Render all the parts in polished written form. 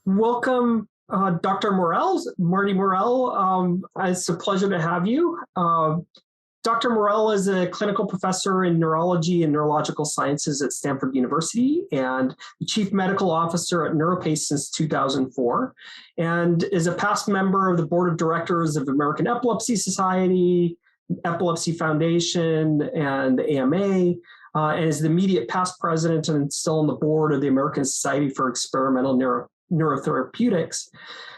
Welcome, Dr. Morell, Marty Morell. It's a pleasure to have you. Dr. Morell is a clinical professor in neurology and neurological sciences at Stanford University and the chief medical officer at Neuropace since 2004, and is a past member of the board of directors of American Epilepsy Society, Epilepsy Foundation, and the AMA, and is the immediate past president and still on the board of the American Society for Experimental Neurotherapeutics.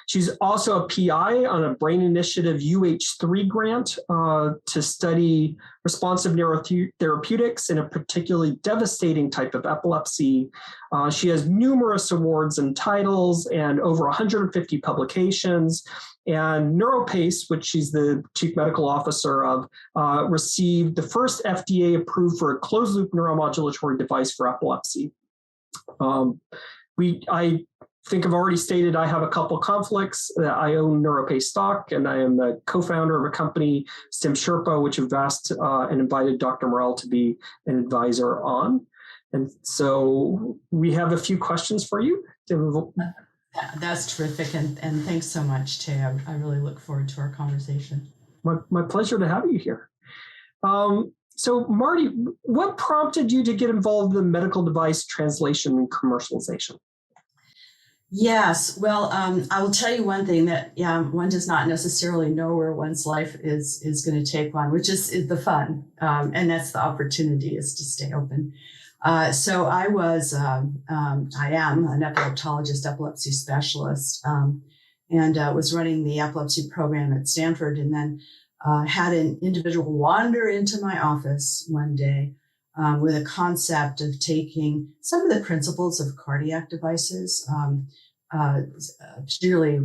She's also a PI on a Brain Initiative UH3 grant to study responsive neurotherapeutics in a particularly devastating type of epilepsy. She has numerous awards and titles and over 150 publications. And Neuropace, which she's the chief medical officer of, received the first FDA approved for a closed loop neuromodulatory device for epilepsy. I think I've already stated I have a couple conflicts. I own Neuropace stock, and I am the co-founder of a company, Stim Sherpa, which have asked and invited Dr. Morell to be an advisor on. And so we have a few questions for you. That's terrific, and thanks so much, Tay. I really look forward to our conversation. My pleasure to have you here. So Marty, what prompted you to get involved in medical device translation and commercialization? Yes, well, I will tell you one thing that one does not necessarily know where one's life is going to take one, which is the fun, and that's the opportunity, is to stay open. So I am an epileptologist, epilepsy specialist, and was running the epilepsy program at Stanford, and then had an individual wander into my office one day with a concept of taking some of the principles of cardiac devices, particularly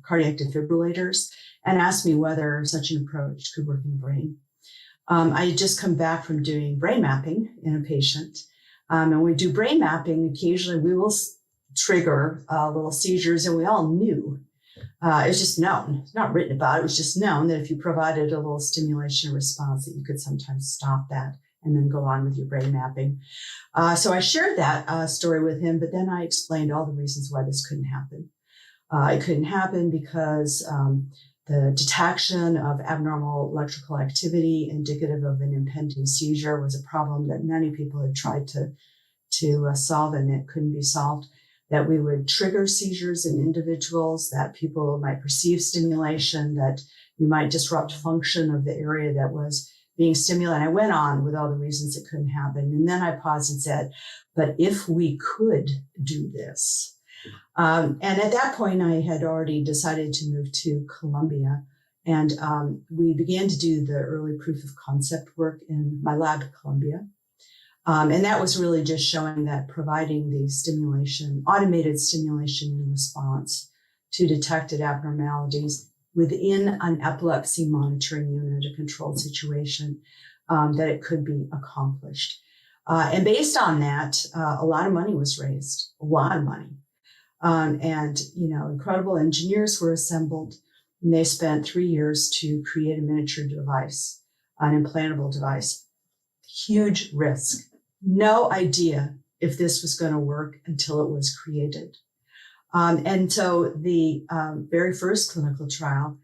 cardiac defibrillators, and asked me whether such an approach could work in the brain. I had just come back from doing brain mapping in a patient. And when we do brain mapping, occasionally we will trigger little seizures, and we all knew. It was just known, it's not written about, it was just known that if you provided a little stimulation response, that you could sometimes stop that and then go on with your brain mapping. So I shared that story with him, but then I explained all the reasons why this couldn't happen. It couldn't happen because the detection of abnormal electrical activity indicative of an impending seizure was a problem that many people had tried to solve, and it couldn't be solved. That we would trigger seizures in individuals, that people might perceive stimulation, that you might disrupt function of the area that was being stimulated. I went on with all the reasons it couldn't happen. And then I paused and said, but if we could do this. And at that point, I had already decided to move to Columbia. And we began to do the early proof of concept work in my lab at Columbia. And that was really just showing that providing the stimulation, automated stimulation in response to detected abnormalities within an epilepsy monitoring unit, a controlled situation, that it could be accomplished. And based on that, a lot of money was raised, a lot of money. And, incredible engineers were assembled, and they spent 3 years to create a miniature device, an implantable device. Huge risk. No idea if this was going to work until it was created. And so the very first clinical trial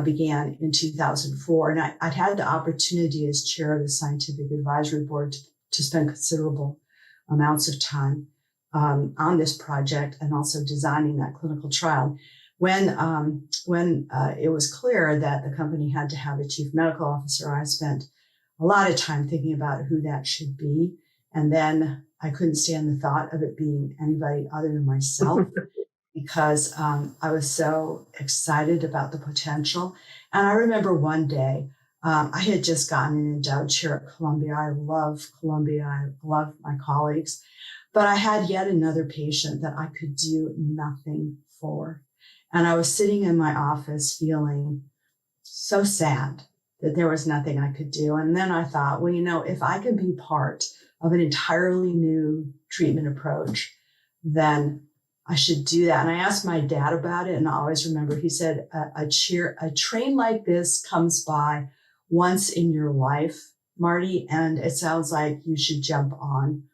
began in 2004. And I'd had the opportunity as chair of the scientific advisory board to spend considerable amounts of time on this project and also designing that clinical trial. When it was clear that the company had to have a chief medical officer, I spent a lot of time thinking about who that should be. And then I couldn't stand the thought of it being anybody other than myself because I was so excited about the potential. And I remember one day, I had just gotten an endowed chair at Columbia. I love Columbia. I love my colleagues. But I had yet another patient that I could do nothing for. And I was sitting in my office feeling so sad that there was nothing I could do. And then I thought, well, if I can be part of an entirely new treatment approach, then I should do that. And I asked my dad about it, and I always remember he said, a train like this comes by once in your life, Marty, and it sounds like you should jump on.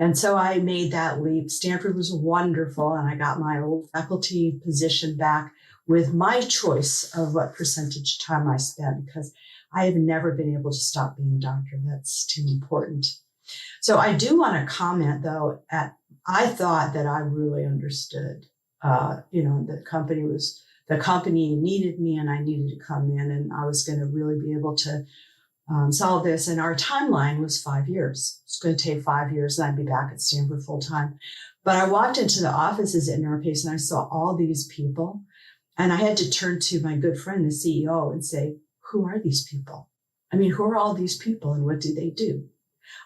And so I made that leap. Stanford was wonderful, and I got my old faculty position back with my choice of what percentage time I spent, because I have never been able to stop being a doctor. That's too important. So I do want to comment, though, I thought that I really understood, the company needed me and I needed to come in, and I was going to really be able to solve this. And our timeline was 5 years. It's going to take 5 years and I'd be back at Stanford full time. But I walked into the offices at Neuropace and I saw all these people. And I had to turn to my good friend, the CEO, and say, who are these people? I mean, who are all these people and what do they do?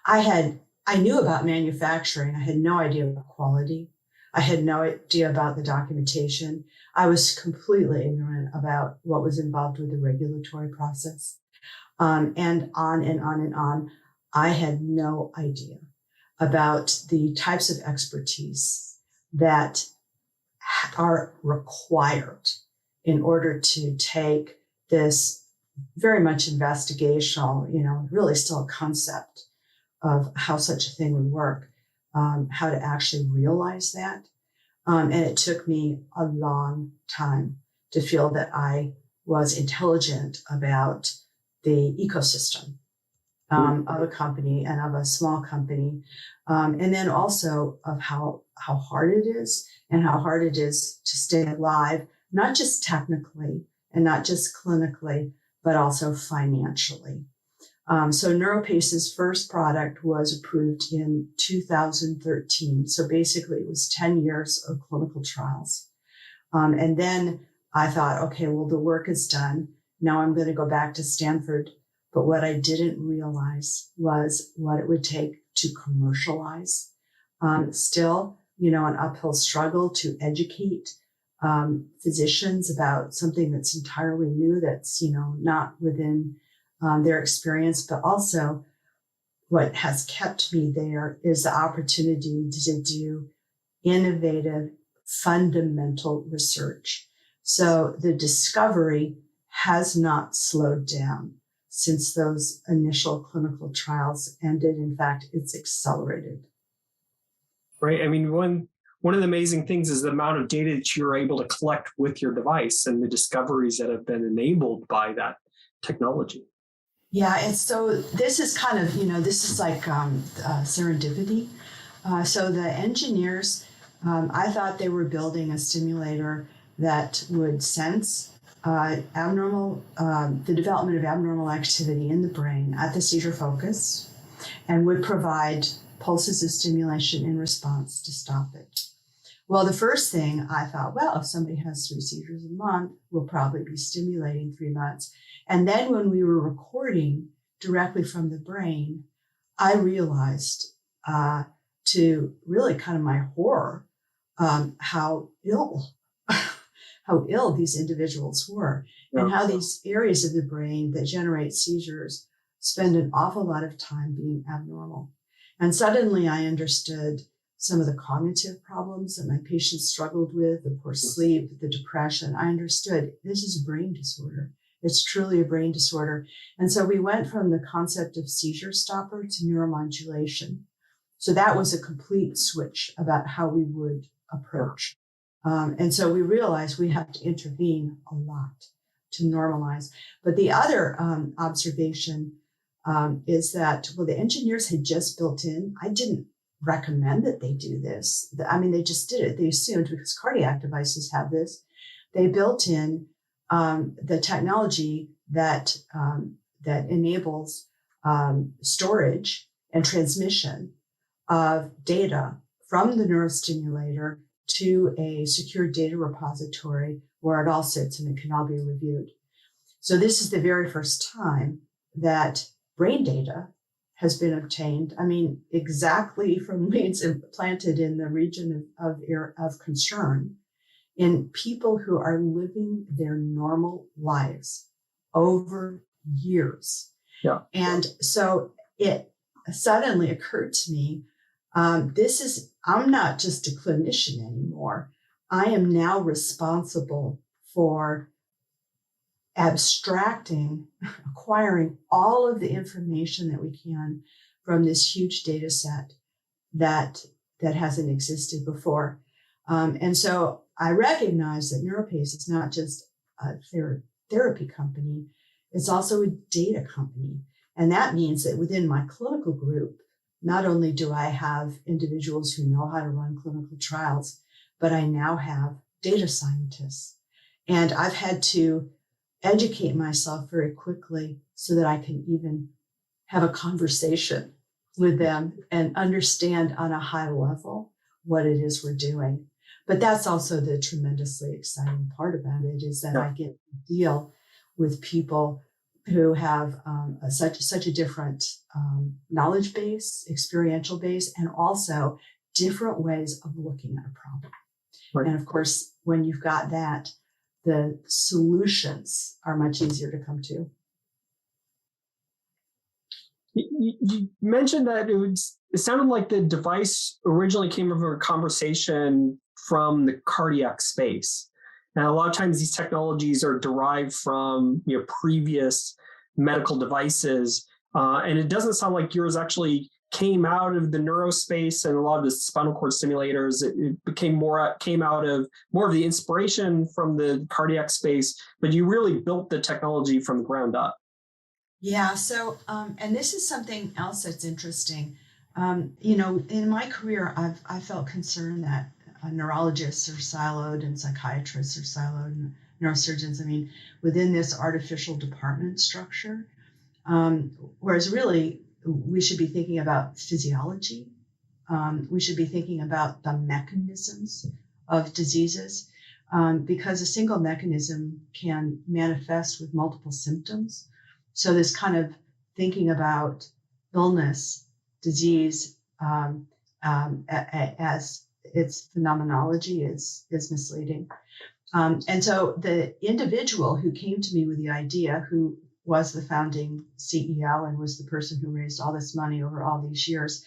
I knew about manufacturing. I had no idea about quality. I had no idea about the documentation. I was completely ignorant about what was involved with the regulatory process. And on and on and on. I had no idea about the types of expertise that are required in order to take this very much investigational, really still a concept of how such a thing would work, how to actually realize that. And it took me a long time to feel that I was intelligent about the ecosystem of a company and of a small company. And then also of how hard it is and how hard it is to stay alive, not just technically and not just clinically, but also financially. So Neuropace's first product was approved in 2013. So basically it was 10 years of clinical trials. And then I thought, okay, well, the work is done. Now I'm going to go back to Stanford. But what I didn't realize was what it would take to commercialize. Still, an uphill struggle to educate physicians about something that's entirely new, that's, not within their experience. But also what has kept me there is the opportunity to do innovative, fundamental research. So the discovery has not slowed down since those initial clinical trials ended. In fact, it's accelerated. Right. I mean, one of the amazing things is the amount of data that you're able to collect with your device and the discoveries that have been enabled by that technology. Yeah, and so this is kind of, this is like serendipity. So the engineers, I thought they were building a stimulator that would sense the development of abnormal activity in the brain at the seizure focus and would provide pulses of stimulation in response to stop it. Well, the first thing I thought, well, if somebody has 3 seizures a month, we'll probably be stimulating 3 months. And then when we were recording directly from the brain, I realized to really kind of my horror, how ill these individuals were, and how these areas of the brain that generate seizures spend an awful lot of time being abnormal. And suddenly I understood some of the cognitive problems that my patients struggled with, the poor sleep, the depression. I understood this is a brain disorder. It's truly a brain disorder. And so we went from the concept of seizure stopper to neuromodulation. So that was a complete switch about how we would approach. And so we realized we have to intervene a lot to normalize. But the other observation is that, well, the engineers had just built in, I didn't recommend that they do this. I mean, they just did it. They assumed, because cardiac devices have this, they built in the technology that enables storage and transmission of data from the neurostimulator to a secure data repository where it all sits and it can all be reviewed. So this is the very first time that brain data has been obtained. I mean, exactly from leads implanted in the region of concern in people who are living their normal lives over years. Yeah. And so it suddenly occurred to me, I'm not just a clinician anymore. I am now responsible for acquiring all of the information that we can from this huge data set that hasn't existed before. And so I recognize that Neuropace is not just a therapy company, it's also a data company. And that means that within my clinical group, not only do I have individuals who know how to run clinical trials, but I now have data scientists. And I've had to educate myself very quickly so that I can even have a conversation with them and understand on a high level what it is we're doing. But that's also the tremendously exciting part about it, is that I get to deal with people who have such a different knowledge base, experiential base, and also different ways of looking at a problem. Right. And of course, when you've got that, the solutions are much easier to come to. You mentioned that it sounded like the device originally came from a conversation from the cardiac space. Now, a lot of times these technologies are derived from previous medical devices, and it doesn't sound like yours actually came out of the neurospace and a lot of the spinal cord stimulators. It came out of more of the inspiration from the cardiac space, but you really built the technology from the ground up. Yeah. So, and this is something else that's interesting. In my career, I felt concerned that neurologists are siloed and psychiatrists are siloed and neurosurgeons. I mean, within this artificial department structure, whereas really we should be thinking about physiology. We should be thinking about the mechanisms of diseases, because a single mechanism can manifest with multiple symptoms. So this kind of thinking about illness, disease, as its phenomenology is misleading. And so the individual who came to me with the idea, who was the founding CEO and was the person who raised all this money over all these years,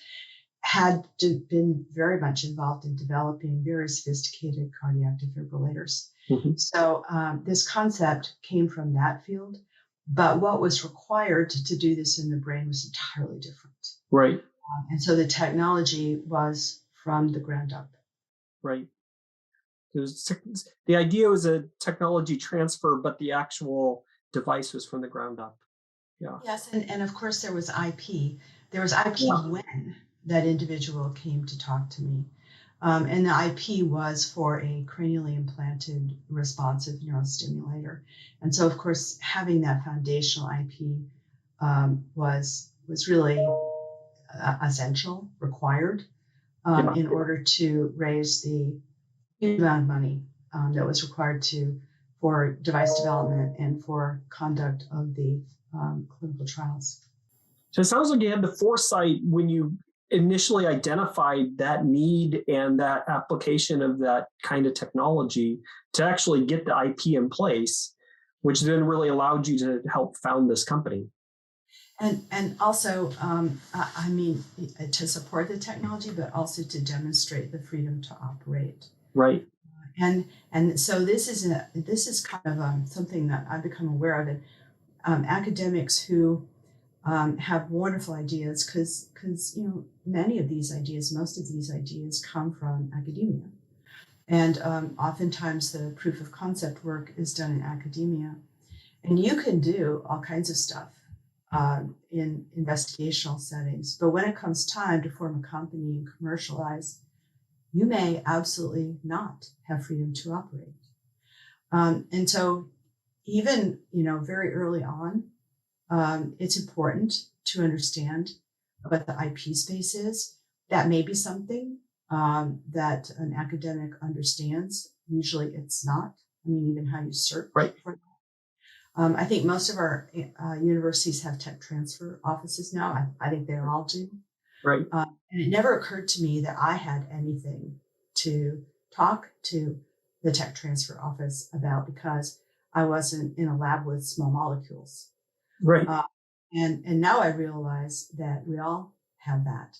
had been very much involved in developing very sophisticated cardiac defibrillators. Mm-hmm. So this concept came from that field. But what was required to do this in the brain was entirely different. Right. And so the technology was from the ground up. Right. The idea was a technology transfer, but the actual device was from the ground up. Yeah. Yes, and of course there was IP. There was IP when that individual came to talk to me. And the IP was for a cranially implanted responsive neurostimulator. And so, of course, having that foundational IP was really essential, required, in order to raise the huge amount of money that was required for device development and for conduct of the clinical trials. So it sounds like you had the foresight when you initially identified that need and that application of that kind of technology to actually get the IP in place, which then really allowed you to help found this company. And also, I mean, to support the technology, but also to demonstrate the freedom to operate. Right. And so this is kind of something that I've become aware of. And academics who have wonderful ideas, because many of these ideas, most of these ideas come from academia. And oftentimes the proof of concept work is done in academia. And you can do all kinds of stuff in investigational settings. But when it comes time to form a company and commercialize, you may absolutely not have freedom to operate. And so even, very early on, it's important to understand what the IP space is. That may be something that an academic understands. Usually it's not. I mean, even how you search for that. I think most of our universities have tech transfer offices now. I think they all do. Right. And it never occurred to me that I had anything to talk to the tech transfer office about, because I wasn't in a lab with small molecules. Right. And now I realize that we all have that,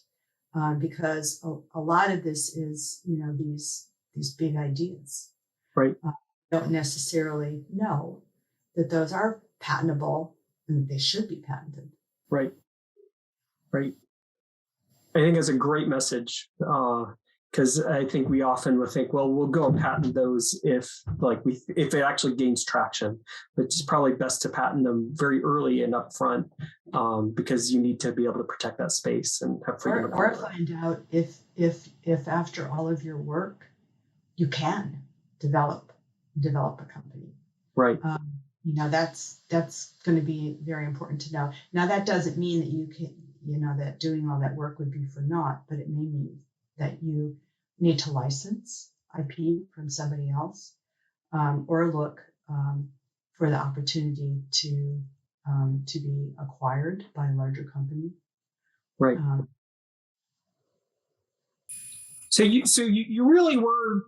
because a lot of this is, these big ideas. Right. Don't necessarily know that those are patentable and that they should be patented. Right. Right. I think it's a great message, because I think we often would think, well, we'll go and patent those if if it actually gains traction. But it's probably best to patent them very early and upfront, because you need to be able to protect that space and have freedom. Or find out if after all of your work, you can develop a company. Right. That's going to be very important to know. Now, that doesn't mean that you can, that doing all that work would be for naught, but it may mean that you need to license IP from somebody else, or look for the opportunity to be acquired by a larger company. Right. So you really were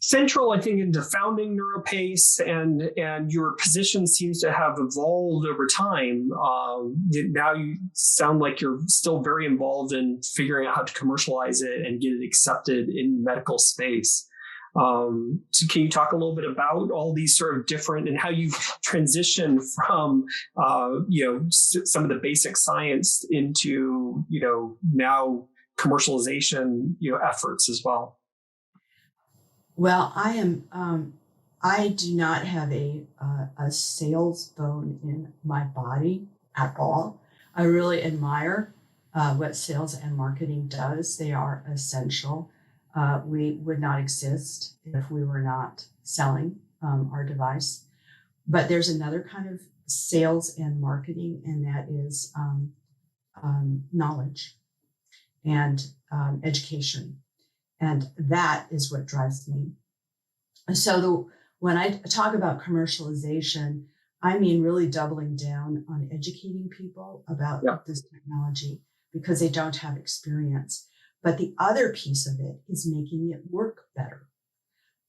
central, I think, into founding Neuropace, and your position seems to have evolved over time. Now you sound like you're still very involved in figuring out how to commercialize it and get it accepted in medical space. So can you talk a little bit about all these sort of different and how you transition from, some of the basic science into, now commercialization, efforts as well? Well, I do not have a sales bone in my body at all. I really admire what sales and marketing does. They are essential. We would not exist if we were not selling our device. But there's another kind of sales and marketing, and that is knowledge and education. And that is what drives me. So when I talk about commercialization, I mean really doubling down on educating people about this technology because they don't have experience. But the other piece of it is making it work better.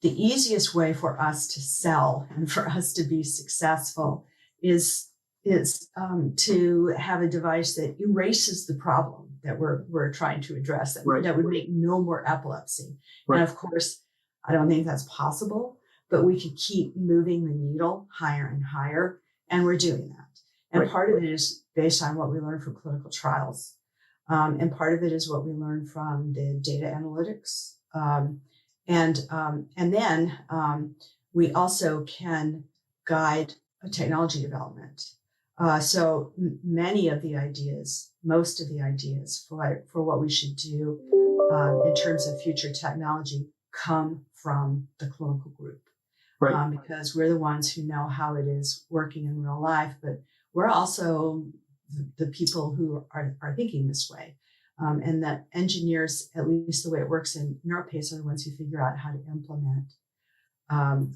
The easiest way for us to sell and for us to be successful is to have a device that erases the problem that we're trying to address, that would make no more epilepsy. Right. And of course, I don't think that's possible, but we can keep moving the needle higher and higher, and we're doing that. And part of it is based on what we learned from clinical trials. And part of it is what we learned from the data analytics. And then we also can guide technology development. So many of the ideas, most of the ideas for what we should do in terms of future technology come from the clinical group. Right. Because we're the ones who know how it is working in real life, but we're also the people who are thinking this way. And that engineers, at least the way it works in Neuropace, are the ones who figure out how to implement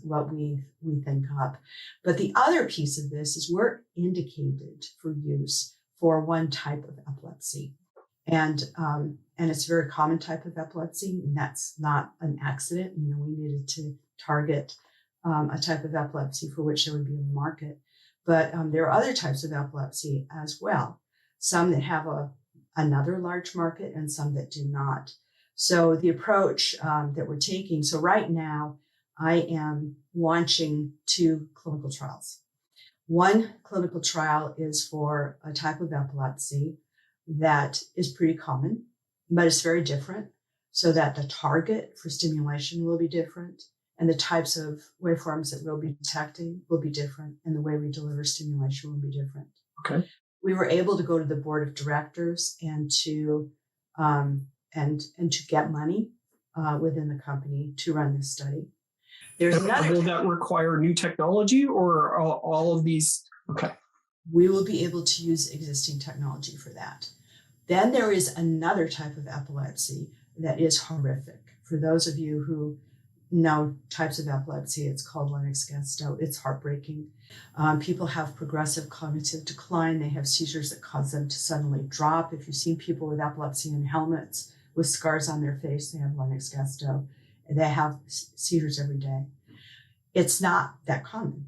what we think up. But the other piece of this is we're indicated for use for one type of epilepsy. And it's a very common type of epilepsy, and that's not an accident. We needed to target a type of epilepsy for which there would be a market. But there are other types of epilepsy as well, some that have another large market and some that do not. So the approach that we're taking, so right now, I am launching 2 clinical trials. One clinical trial is for a type of epilepsy that is pretty common, but it's very different, so that the target for stimulation will be different, and the types of waveforms that we'll be detecting will be different, and the way we deliver stimulation will be different. Okay. We were able to go to the board of directors and to get money within the company to run this study. There's will that require new technology or all of these? Okay. We will be able to use existing technology for that. Then there is another type of epilepsy that is horrific. For those of you who know types of epilepsy, it's called Lennox-Gastaut. It's heartbreaking. People have progressive cognitive decline. They have seizures that cause them to suddenly drop. If you've seen people with epilepsy in helmets with scars on their face, they have Lennox-Gastaut. They have seizures every day. It's not that common.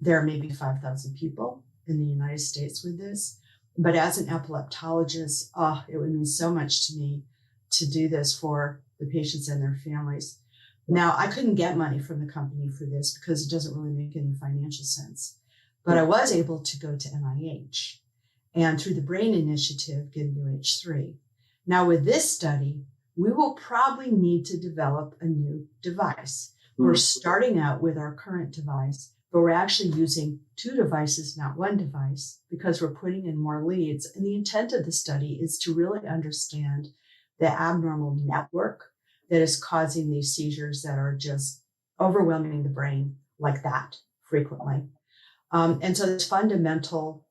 There are maybe 5,000 people in the United States with this. But as an epileptologist, it would mean so much to me to do this for the patients and their families. Now, I couldn't get money from the company for this because it doesn't really make any financial sense. But I was able to go to NIH and through the Brain Initiative, get UH3. Now, with this study, we will probably need to develop a new device. We're starting out with our current device, but we're actually using 2 devices, not 1 device, because we're putting in more leads. And the intent of the study is to really understand the abnormal network that is causing these seizures that are just overwhelming the brain like that frequently. And so there's fundamental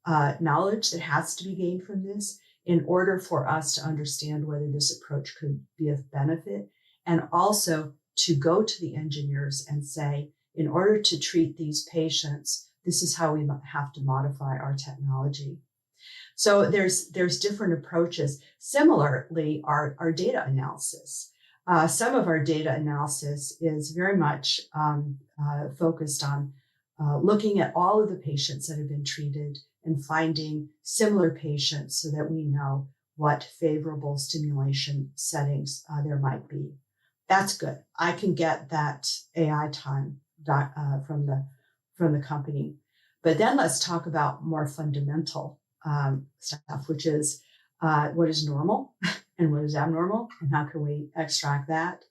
knowledge that has to be gained from this in order for us to understand whether this approach could be of benefit, and also to go to the engineers and say, in order to treat these patients, this is how we have to modify our technology. So there's different approaches. Similarly, our data analysis. Some of our data analysis is very much focused on looking at all of the patients that have been treated and finding similar patients so that we know what favorable stimulation settings there might be. That's good. I can get that AI time from the company. But then let's talk about more fundamental stuff, which is what is normal and what is abnormal, and how can we extract that?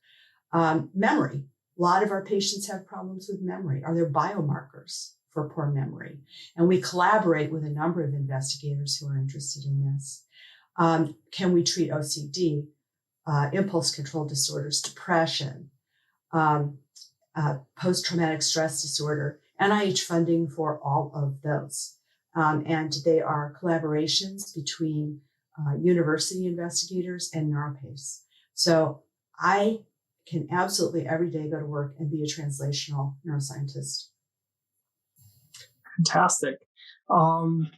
Memory. A lot of our patients have problems with memory. Are there biomarkers for poor memory? And we collaborate with a number of investigators who are interested in this. Can we treat OCD, impulse control disorders, depression, post-traumatic stress disorder? NIH funding for all of those. And they are collaborations between university investigators and Neuropace. So I can absolutely every day go to work and be a translational neuroscientist. Fantastic. One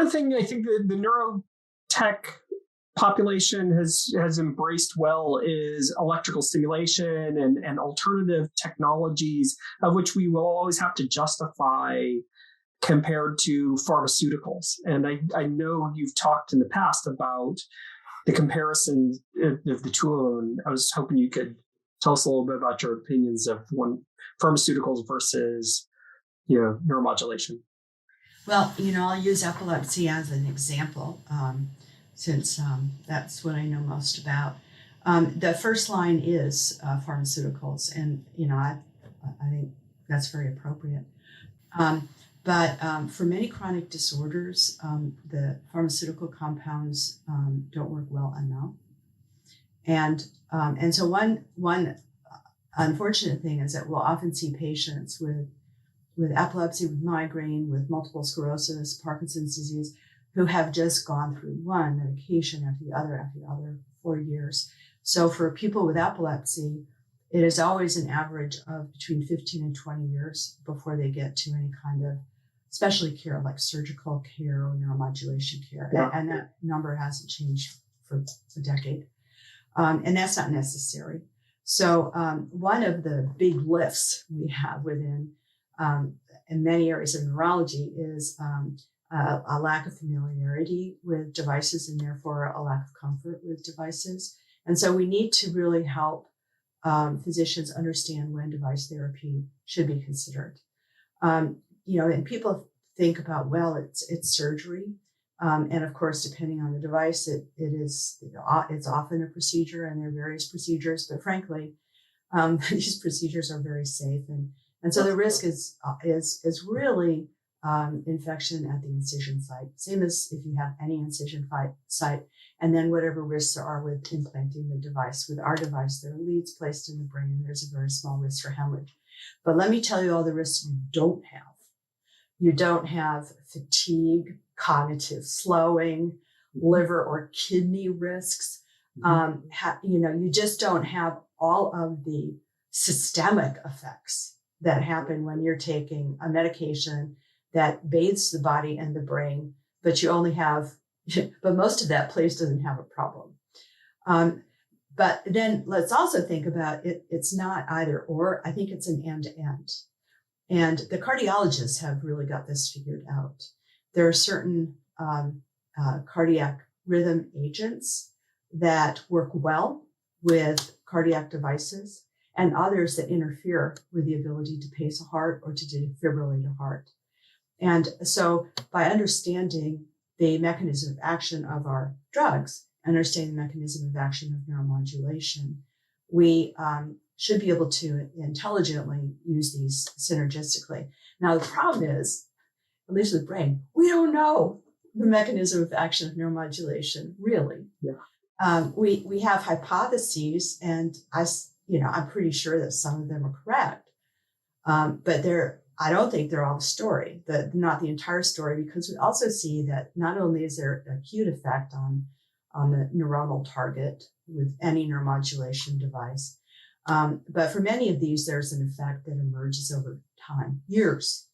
thing I think the neurotech population has embraced well is electrical stimulation and alternative technologies, of which we will always have to justify compared to pharmaceuticals. And I know you've talked in the past about the comparison of the two of them. I was hoping you could tell us a little bit about your opinions of pharmaceuticals versus neuromodulation. Well, I'll use epilepsy as an example, since that's what I know most about. The first line is pharmaceuticals, and I think that's very appropriate. But for many chronic disorders, the pharmaceutical compounds don't work well enough, and so one unfortunate thing is that we'll often see patients with epilepsy, with migraine, with multiple sclerosis, Parkinson's disease, who have just gone through one medication after the other for years. So for people with epilepsy, it is always an average of between 15 and 20 years before they get to any kind of specialty care, like surgical care or neuromodulation care. Yeah. And that number hasn't changed for a decade. And that's not necessary. So one of the big lifts we have within in many areas of neurology is a lack of familiarity with devices, and therefore a lack of comfort with devices. And so we need to really help physicians understand when device therapy should be considered. And people think about, well, it's surgery. And of course, depending on the device, it's often a procedure, and there are various procedures, but frankly, these procedures are very safe. And so the risk is really infection at the incision site, same as if you have any incision site, and then whatever risks there are with implanting the device. With our device, there are leads placed in the brain, and there's a very small risk for hemorrhage. But let me tell you all the risks you don't have. You don't have fatigue, cognitive slowing, liver or kidney risks. You just don't have all of the systemic effects that happen when you're taking a medication that bathes the body and the brain, but but most of that place doesn't have a problem. But then let's also think about it. It's not either or. I think it's an end-to-end. And the cardiologists have really got this figured out. There are certain cardiac rhythm agents that work well with cardiac devices, and others that interfere with the ability to pace a heart or to defibrillate a heart. And so by understanding the mechanism of action of our drugs, understanding the mechanism of action of neuromodulation, we should be able to intelligently use these synergistically. Now, the problem is, at least with the brain, we don't know the mechanism of action of neuromodulation, really. Yeah. We have hypotheses, and I'm pretty sure that some of them are correct, but I don't think they're all the story, not the entire story, because we also see that not only is there an acute effect on the neuronal target with any neuromodulation device, but for many of these, there's an effect that emerges over time, years,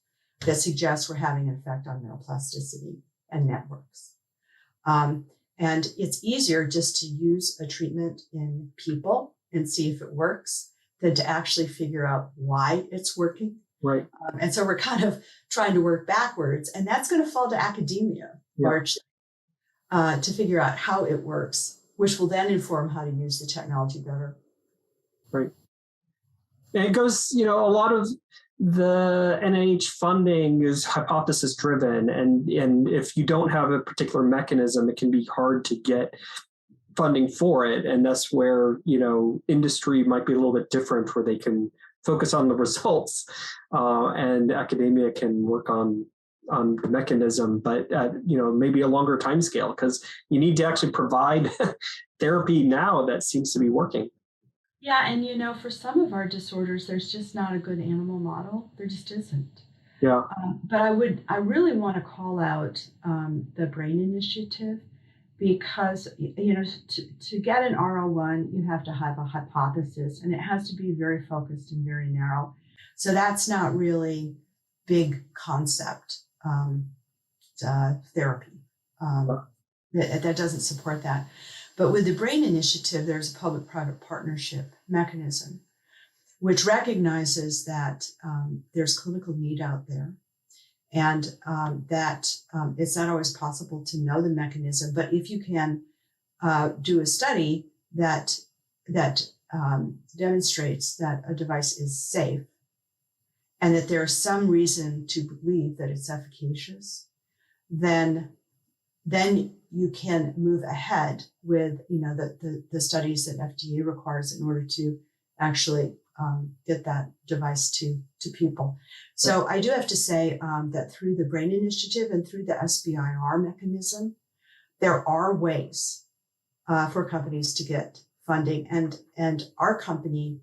that suggests we're having an effect on neuroplasticity and networks. And it's easier just to use a treatment in people and see if it works than to actually figure out why it's working. Right. And so we're kind of trying to work backwards, and that's going to fall to academia largely to figure out how it works, which will then inform how to use the technology better. Right. And it goes, a lot of the NIH funding is hypothesis driven, and if you don't have a particular mechanism, it can be hard to get funding for it, and that's where industry might be a little bit different, where they can focus on the results, and academia can work on the mechanism, but at maybe a longer time scale, because you need to actually provide therapy now that seems to be working. Yeah, and for some of our disorders, there's just not a good animal model. There just isn't. Yeah. But I really want to call out the Brain Initiative, because to get an R01, you have to have a hypothesis, and it has to be very focused and very narrow. So that's not really big concept therapy. That doesn't support that. But with the Brain Initiative, there's a public-private partnership mechanism, which recognizes that there's clinical need out there, and that it's not always possible to know the mechanism. But if you can do a study that demonstrates that a device is safe, and that there's some reason to believe that it's efficacious, then you can move ahead with the studies that FDA requires in order to actually get that device to people. So I do have to say that through the Brain Initiative and through the SBIR mechanism, there are ways for companies to get funding. And our company,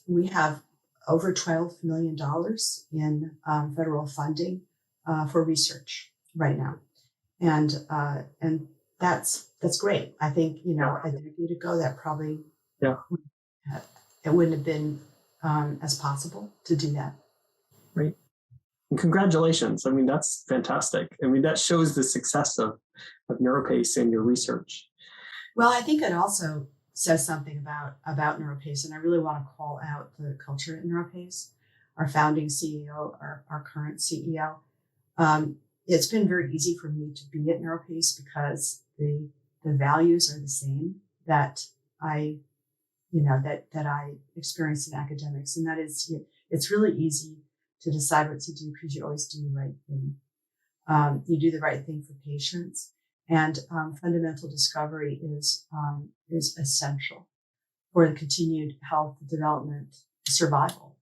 we have over $12 million in federal funding for research right now. And that's great. I think, a decade ago, that probably it wouldn't have been as possible to do that. Right. And congratulations. I mean, that's fantastic. I mean, that shows the success of Neuropace and your research. Well, I think it also says something about Neuropace, and I really want to call out the culture at Neuropace, our founding CEO, our current CEO. It's been very easy for me to be at Neuropace because the values are the same that I experience in academics, and that is, it's really easy to decide what to do because you always do the right thing. You do the right thing for patients, and fundamental discovery is essential for the continued health, development, survival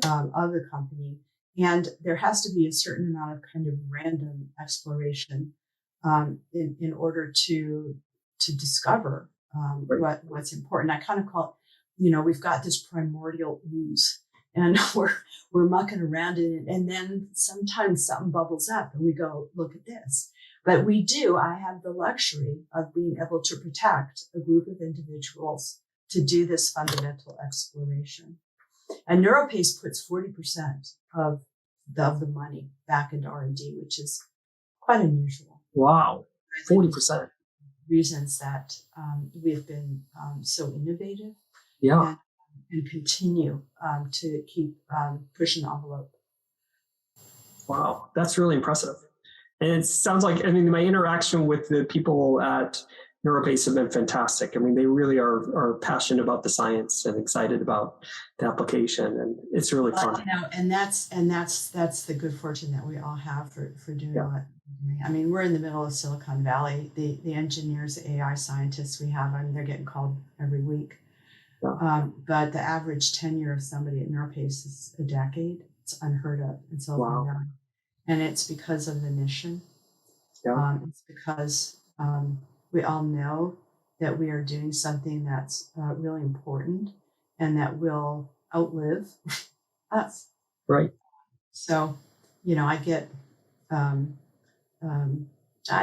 of the company. And there has to be a certain amount of kind of random exploration in order to discover what's important. I kind of call it, we've got this primordial ooze, and we're mucking around in it, and then sometimes something bubbles up, and we go, look at this. But I have the luxury of being able to protect a group of individuals to do this fundamental exploration. And Neuropace puts 40% of the money back into R&D, which is quite unusual. Wow, 40%. Reasons that we've been so innovative, and continue to keep pushing the envelope. Wow, that's really impressive. And it sounds like, my interaction with the people at Neuropace have been fantastic. I mean, they really are passionate about the science and excited about the application, and it's really fun. And that's the good fortune that we all have for doing what we're doing. I mean, we're in the middle of Silicon Valley. The engineers, the AI scientists we have, I mean, they're getting called every week. But the average tenure of somebody at Neuropace is a decade. It's unheard of in Silicon Valley, and it's because of the mission. It's because we all know that we are doing something that's really important and that will outlive us. Right. So, I get, I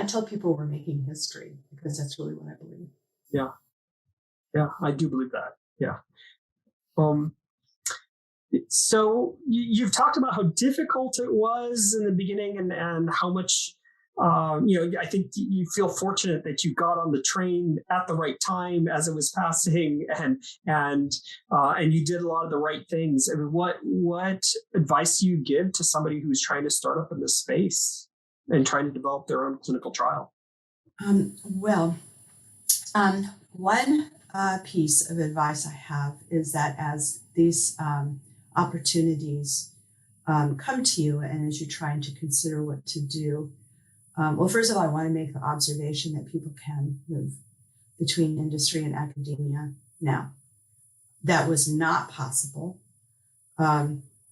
tell people we're making history because that's really what I believe. Yeah. Yeah, I do believe that. Yeah. So you've talked about how difficult it was in the beginning and how much, I think you feel fortunate that you got on the train at the right time as it was passing, and you did a lot of the right things. I mean, what advice do you give to somebody who's trying to start up in this space and trying to develop their own clinical trial? One piece of advice I have is that as these opportunities come to you and as you're trying to consider what to do, first of all, I want to make the observation that people can move between industry and academia now. That was not possible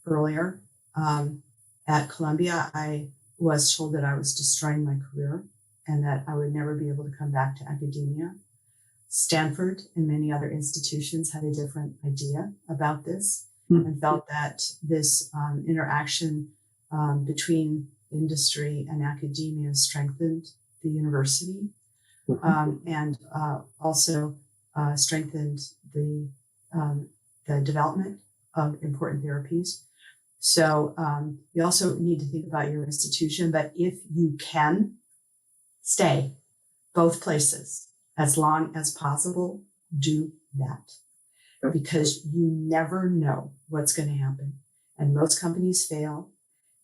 earlier. At Columbia, I was told that I was destroying my career and that I would never be able to come back to academia. Stanford and many other institutions had a different idea about this and felt that this interaction between industry and academia strengthened the university and also strengthened the development of important therapies. So you also need to think about your institution, but if you can stay both places as long as possible, do that. Because you never know what's going to happen. And most companies fail,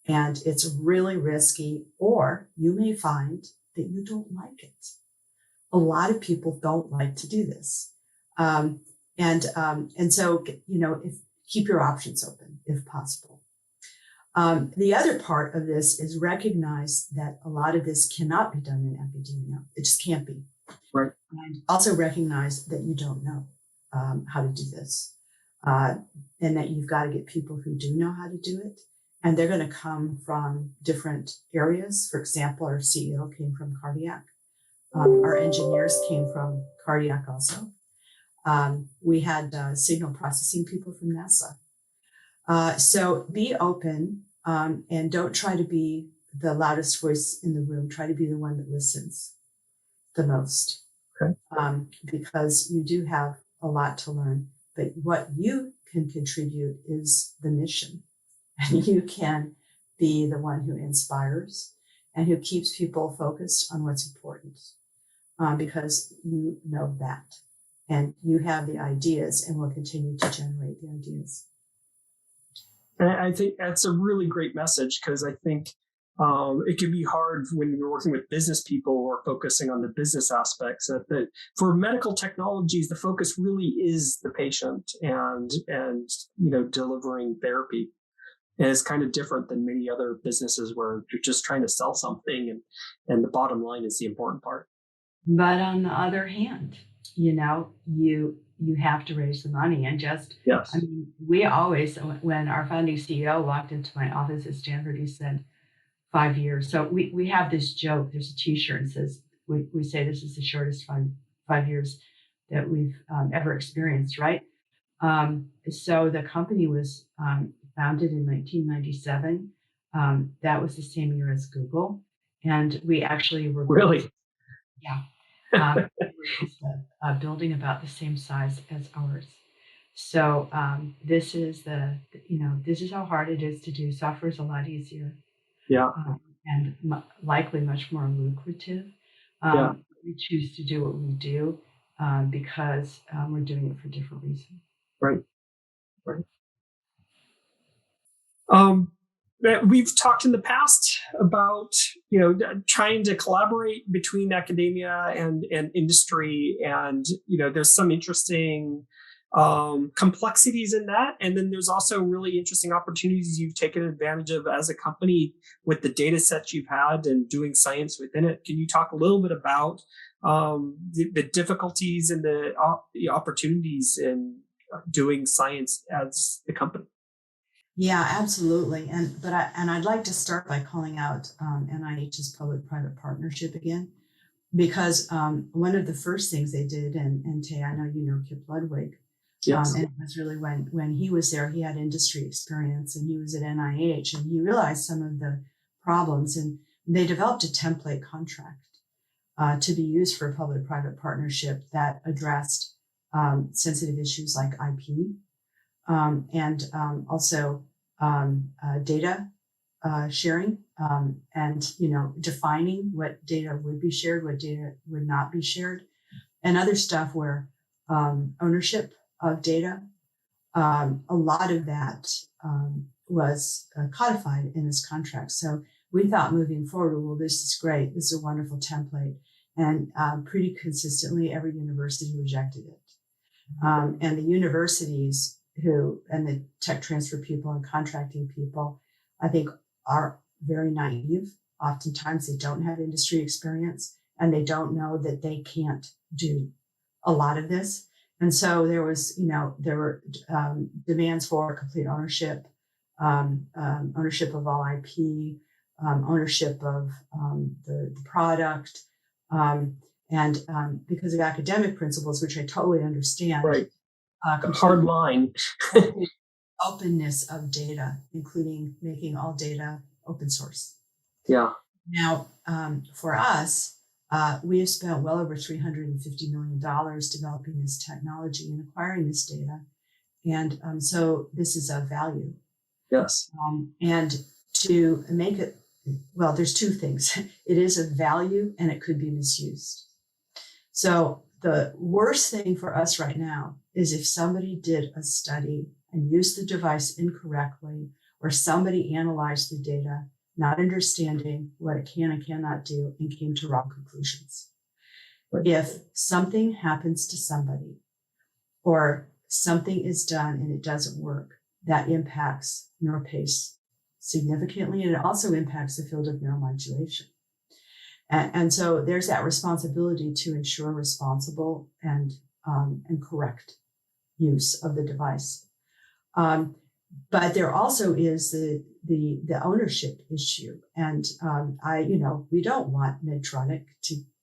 and it's really risky, or you may find that you don't like it. A lot of people don't like to do this. And so, keep your options open if possible. The other part of this is recognize that a lot of this cannot be done in academia. It just can't be. Right. And also recognize that you don't know how to do this, and that you've got to get people who do know how to do it. And they're going to come from different areas. For example, our CEO came from cardiac. Our engineers came from cardiac also. We had signal processing people from NASA. So be open and don't try to be the loudest voice in the room. Try to be the one that listens the most. Okay. Because you do have a lot to learn, but what you can contribute is the mission. And you can be the one who inspires and who keeps people focused on what's important, because you know that. And you have the ideas and will continue to generate the ideas. And I think that's a really great message, because I think it can be hard when you're working with business people or focusing on the business aspects. That for medical technologies, the focus really is the patient and delivering therapy. And it's kind of different than many other businesses where you're just trying to sell something and the bottom line is the important part. But on the other hand, you have to raise the money and just, yes. I mean, we always, when our founding CEO walked into my office at Stanford, he said, 5 years. So we have this joke, there's a t-shirt that says, we say this is the shortest 5 years that we've ever experienced, right? So the company was founded in 1997. That was the same year as Google. And we actually were— Really? Yeah. A building about the same size as ours. So this is this is how hard it is to do. Software is a lot easier. Yeah. And likely much more lucrative. We choose to do what we do because we're doing it for different reasons. Right. We've talked in the past about, trying to collaborate between academia and industry, and there's some interesting complexities in that, and then there's also really interesting opportunities you've taken advantage of as a company with the data sets you've had and doing science within it. Can you talk a little bit about the difficulties and the opportunities in doing science as the company? Yeah, absolutely. I'd like to start by calling out NIH's public-private partnership again, because one of the first things they did, and Tay, I know you know Kip Ludwig, Yes. and it was really when he was there, he had industry experience, and he was at NIH, and he realized some of the problems, and they developed a template contract to be used for a public-private partnership that addressed sensitive issues like IP, and also data sharing, and defining what data would be shared, what data would not be shared, and other stuff where ownership of data, a lot of that was codified in this contract. So we thought moving forward, well, this is great. This is a wonderful template. And pretty consistently, every university rejected it. And the universities and the tech transfer people and contracting people, I think, are very naive. Oftentimes they don't have industry experience, and they don't know that they can't do a lot of this. And so there were demands for complete ownership, ownership of all IP, ownership of the product, and because of academic principles, which I totally understand. Right. Hard line. Openness of data, including making all data open source. Yeah. Now, for us, we have spent well over $350 million developing this technology and acquiring this data. And so this is of value. Yes. And to make it, well, there's two things. It is of value and it could be misused. So the worst thing for us right now is if somebody did a study and used the device incorrectly, or somebody analyzed the data, not understanding what it can and cannot do, and came to wrong conclusions. Right. If something happens to somebody, or something is done and it doesn't work, that impacts Neuropace significantly, and it also impacts the field of neuromodulation. And so there's that responsibility to ensure responsible and correct use of the device. But there also is the ownership issue, and we don't want Medtronic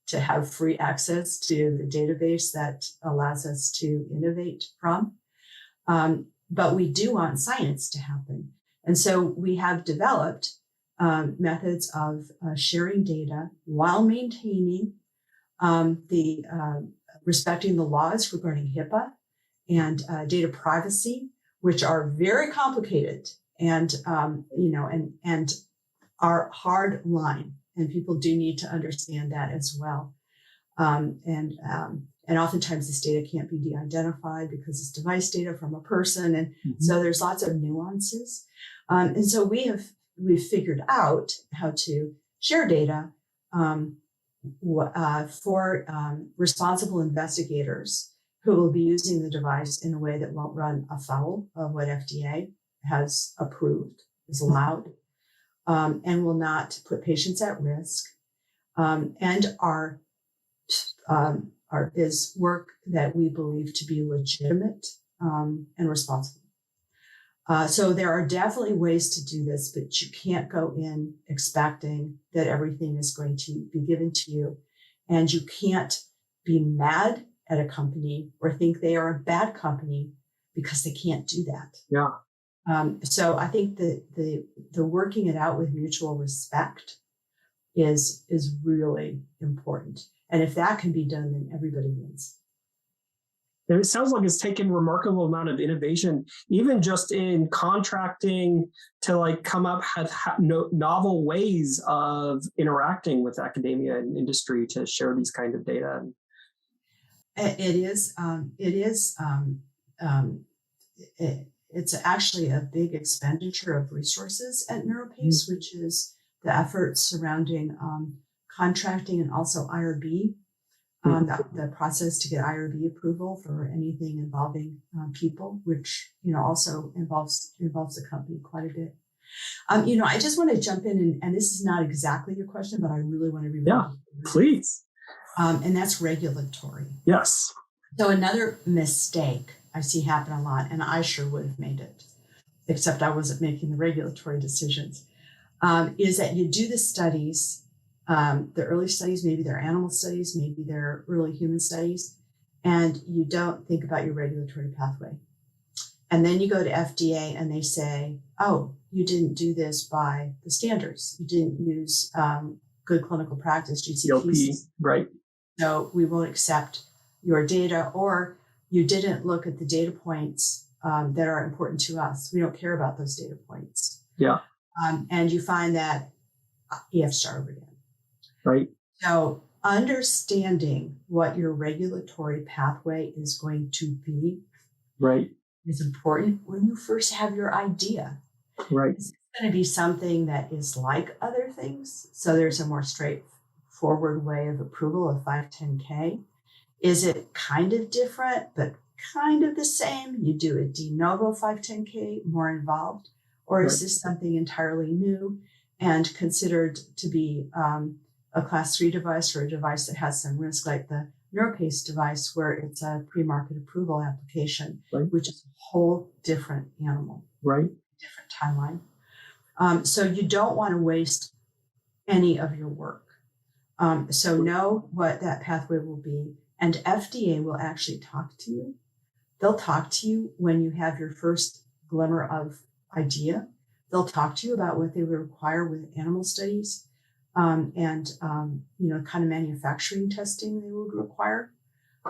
to have free access to the database that allows us to innovate from, but we do want science to happen, and so we have developed methods of sharing data while maintaining respecting the laws regarding HIPAA and data privacy, which are very complicated and are hard line, and people do need to understand that as well. And oftentimes this data can't be de-identified because it's device data from a person, and so there's lots of nuances. And so we've figured out how to share data for responsible investigators who will be using the device in a way that won't run afoul of what FDA has approved, is allowed, and will not put patients at risk, and is work that we believe to be legitimate and responsible. So there are definitely ways to do this, but you can't go in expecting that everything is going to be given to you, and you can't be mad at a company or think they are a bad company because they can't do that. Yeah. So I think the working it out with mutual respect is really important. And if that can be done, then everybody wins. And it sounds like it's taken a remarkable amount of innovation, even just in contracting, to come up with novel ways of interacting with academia and industry to share these kind of data. it's actually a big expenditure of resources at Neuropace, which is the efforts surrounding contracting and also IRB, the process to get IRB approval for anything involving people, which also involves the company quite a bit. I just want to jump in, and this is not exactly your question, but I really want to remember. Yeah, please. And that's regulatory. Yes. So another mistake I see happen a lot, and I sure would have made it, except I wasn't making the regulatory decisions, is that you do the studies, the early studies, maybe they're animal studies, maybe they're early human studies, and you don't think about your regulatory pathway. And then you go to FDA and they say, oh, you didn't do this by the standards. You didn't use good clinical practice, GCPs. Right. So we won't accept your data, or you didn't look at the data points that are important to us. We don't care about those data points. Yeah. And you find that you have to start over again. Right. So understanding what your regulatory pathway is going to be is important when you first have your idea. Right. Is it going to be something that is like other things? So there's a more straightforward way of approval of 510K. Is it kind of different, but kind of the same? You do a de novo 510K, more involved, or is this something entirely new and considered to be a class 3 device, or a device that has some risk, like the Neuropace device, where it's a pre-market approval application, which is a whole different animal, different timeline. So you don't want to waste any of your work. So know what that pathway will be, and FDA will actually talk to you. They'll talk to you when you have your first glimmer of idea. They'll talk to you about what they would require with animal studies, and kind of manufacturing testing they would require,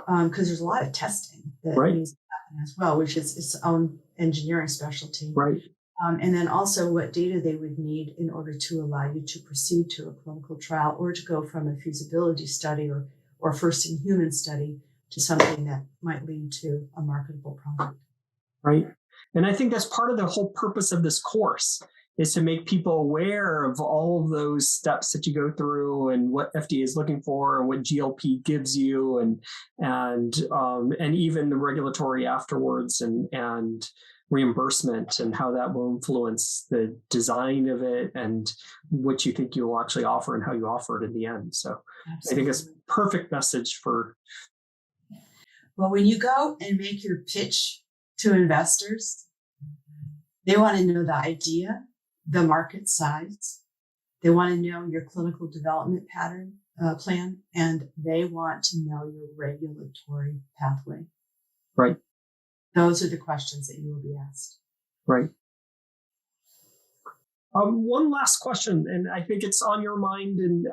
because there's a lot of testing that needs to happen as well, which is its own engineering specialty. And then also what data they would need in order to allow you to proceed to a clinical trial, or to go from a feasibility study or first in human study to something that might lead to a marketable product. Right. And I think that's part of the whole purpose of this course, is to make people aware of all of those steps that you go through, and what FDA is looking for, and what GLP gives you, and even the regulatory afterwards, and reimbursement, and how that will influence the design of it, and what you think you will actually offer, and how you offer it in the end. So absolutely. I think it's a perfect message for. Well, when you go and make your pitch to investors, they want to know the idea, the market size. They want to know your clinical development plan, and they want to know your regulatory pathway. Right. Those are the questions that you will be asked. Right. One last question, and I think it's on your mind, and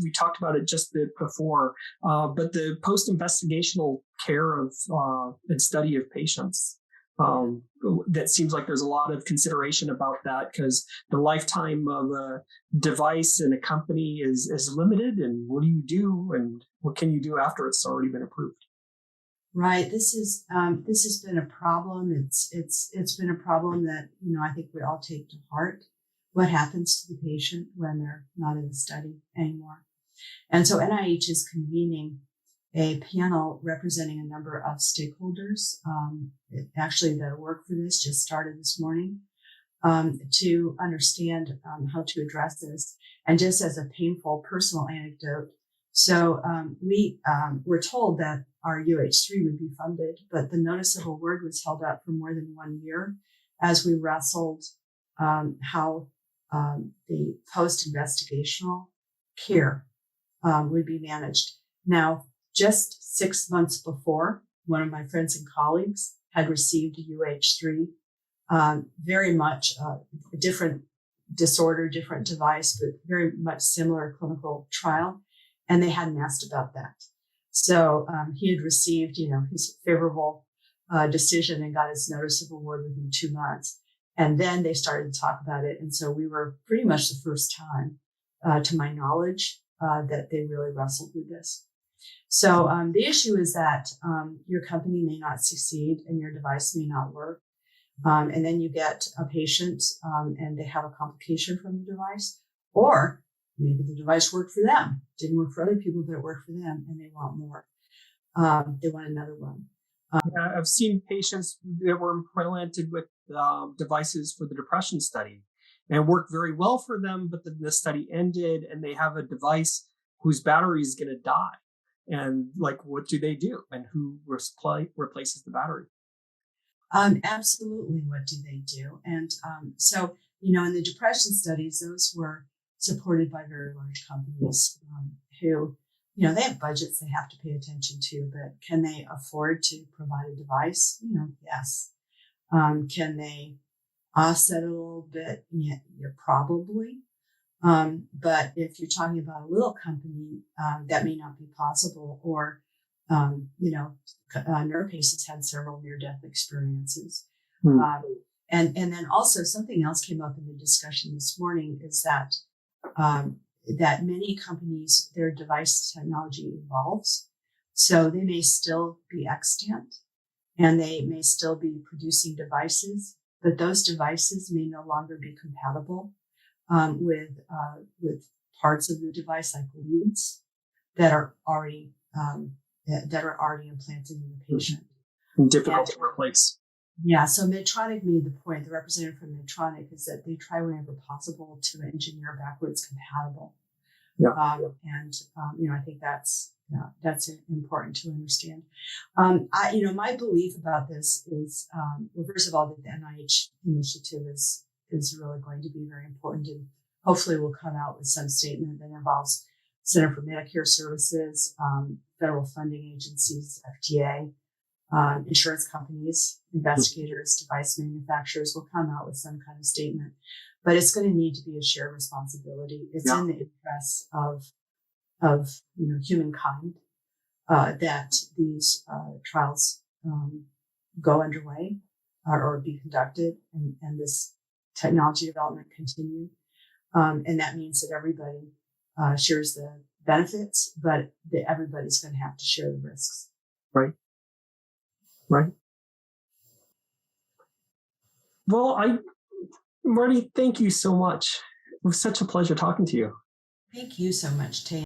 we talked about it just a bit before, but the post-investigational care of and study of patients. That seems like there's a lot of consideration about that, because the lifetime of a device in a company is limited, and what do you do, and what can you do after it's already been approved? Right. This has been a problem. It's been a problem that, I think we all take to heart. What happens to the patient when they're not in the study anymore? And so NIH is convening a panel representing a number of stakeholders. Actually, the work for this just started this morning, to understand how to address this. And just as a painful personal anecdote, so we were told that our UH3 would be funded, but the notice of award was held up for more than 1 year as we wrestled how the post-investigational care would be managed. Now, just 6 months before, one of my friends and colleagues had received a UH3, very much a different disorder, different device, but very much similar clinical trial, and they hadn't asked about that. So he had received, his favorable decision and got his notice of award within 2 months. And then they started to talk about it. And so we were pretty much the first time, to my knowledge, that they really wrestled with this. So the issue is that your company may not succeed and your device may not work. And then you get a patient and they have a complication from the device, or maybe the device worked for them, didn't work for other people, but it worked for them, and they want more. They want another one. Yeah, I've seen patients that were implanted with devices for the depression study, and it worked very well for them, but then the study ended and they have a device whose battery is going to die. And like, what do they do? And who replaces the battery? Absolutely, what do they do? And so, in the depression studies, those were supported by very large companies who, they have budgets they have to pay attention to, but can they afford to provide a device? Yes. Can they offset it a little bit? Yeah, probably. But if you're talking about a little company, that may not be possible. Or, Neuropace has had several near-death experiences. And then also something else came up in the discussion this morning is that that many companies, their device technology evolves. So they may still be extant and they may still be producing devices, but those devices may no longer be compatible with parts of the device like leads that are already implanted in the patient. Difficult to replace. Yeah, so Medtronic made the point, the representative from Medtronic, is that they try whenever possible to engineer backwards compatible. Yeah. I think that's important to understand. My belief about this is, well, first of all, that the NIH initiative is really going to be very important, and hopefully we'll come out with some statement that involves Center for Medicare Services, federal funding agencies, FDA, insurance companies, investigators, device manufacturers will come out with some kind of statement. But it's going to need to be a shared responsibility. It's in the interests of humankind that these trials go underway or be conducted, and this technology development continue. And that means that everybody shares the benefits, but that everybody's going to have to share the risks. Right. Well, Marty, thank you so much. It was such a pleasure talking to you. Thank you so much, Tay.